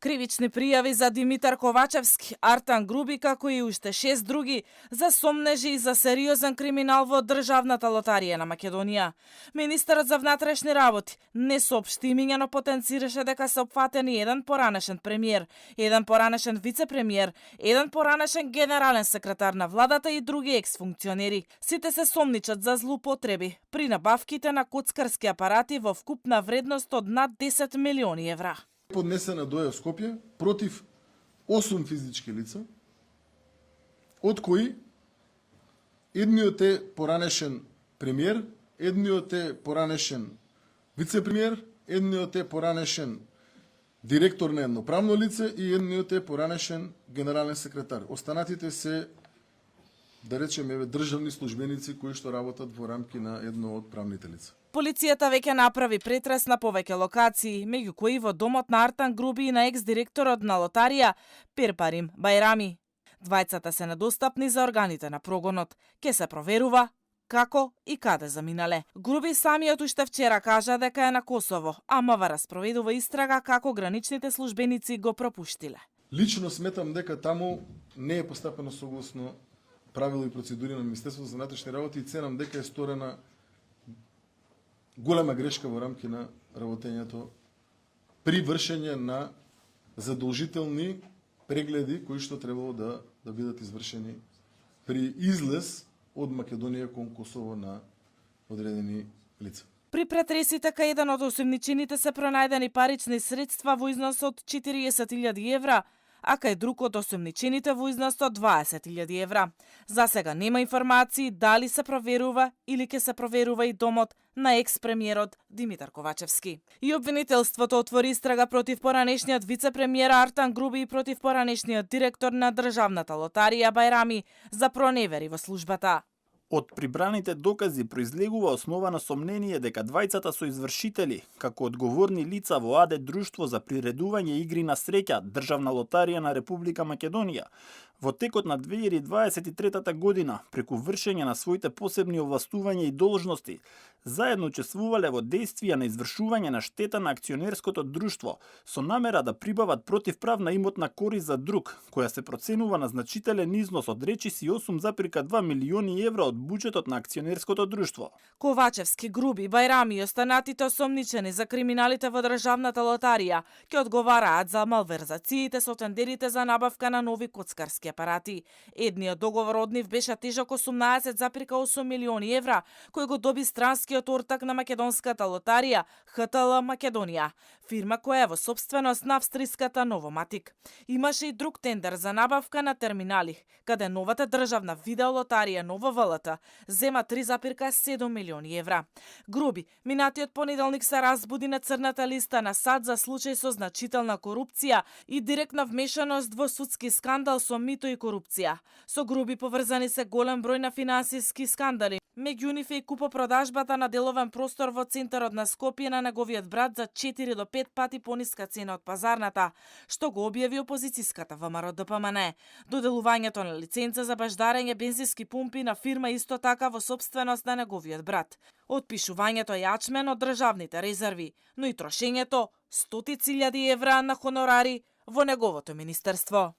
Кривични пријави за Димитар Ковачевски, Артан Груби, како и уште 6 други, за сомнежи и за сериозен криминал во Државната лотарија на Македонија. Министерот за внатрешни работи не соопшти имиња, но потенцираше дека се опфатени еден поранешен премиер, еден поранешен вице-премиер, еден поранешен генерален секретар на владата и други екс-функционери. Сите се сомничат за злоупотреби при набавките на коцкарски апарати во вкупна вредност од над 10 милиони евра. Поднесена доја Скопје против 8 физички лица, од кои едниот е поранешен премиер, едниот е поранешен вице-премиер, едниот е поранешен директор на едно правно лице и едниот е поранешен генерален секретар. Останатите се, да речеме, државни службеници кои што работат во рамки на едно од правните лица. Полицијата веќе направи претрес на повеќе локации, меѓу кои во домот на Артан Груби и на екс-директорот на лотарија Перпарим Бајрами. Двајцата се недостапни за органите на прогонот. Ке се проверува како и каде заминале. Груби самиот уште вчера кажа дека е на Косово, а МВР спроведува истрага како граничните службеници го пропуштиле. Лично сметам дека таму не е постапено согласно правила и процедури на Министерството за внатрешни работи и ценам дека е сторена голема грешка во рамки на работењето при вршење на задолжителни прегледи кои што требало да бидат извршени при излез од Македонија кон Косово на одредени лица. При претресите кај еден од осумничените се пронајдени парични средства во износ од 40.000 евра, а кај друг од осумничените во износ од 20.000 евра. За сега нема информации дали се проверува или ќе се проверува и домот на екс-премиерот Димитар Ковачевски. И обвинителството отвори истрага против поранешниот вице-премиер Артан Груби и против поранешниот директор на Државната лотарија Бајрами за проневери во службата. Од прибраните докази произлегува основано сомнение дека двајцата соизвршители, како одговорни лица во АД Друштво за приредување игри на среќа Државна лотарија на Република Македонија, во текот на 2023 година, преку вршење на своите посебни овластувања и должности, заедно учествувале во действија на извршување на штета на акционерското друштво, со намера да прибават противправна имотна корист за друг, која се проценува на значителен износ од речиси 8,2 милиони евра од буџетот на акционерското друштво. Ковачевски, Груби, Бајрами и останатите осомничени за криминалите во Државната лотарија ќе одговараат за малверзациите со тендерите за набавка на нови коцкарски апарати. Едниот договор од нив беше тежок 18,8 милиони евра, кој го доби странскиот ортак на македонската лотарија ХТЛ Македонија, фирма која е во собственост на австриската Новоматик. Имаше и друг тендер за набавка на терминали, каде новата државна видеолотарија Нова ВЛТ зема 3,7 милиони евра. Груби, минатиот понеделник се разбуди на црната листа на САД за случај со значителна корупција и директна вмешаност во судски скандал со мито и корупција. Со Груби поврзани се голем број на финансиски скандали, меѓу нив и купопродажбата на деловен простор во центарот на Скопје на неговиот брат за 4 до 5 пати пониска цена од пазарната, што го објави опозицијската ВМРО ДПМН. Доделувањето на лиценца за баждарење бензински пумпи на фирма исто така во собственост на неговиот брат. Отпишувањето јачмен од државните резерви, но и трошењето 100.000 евра на хонорари во неговото министерство.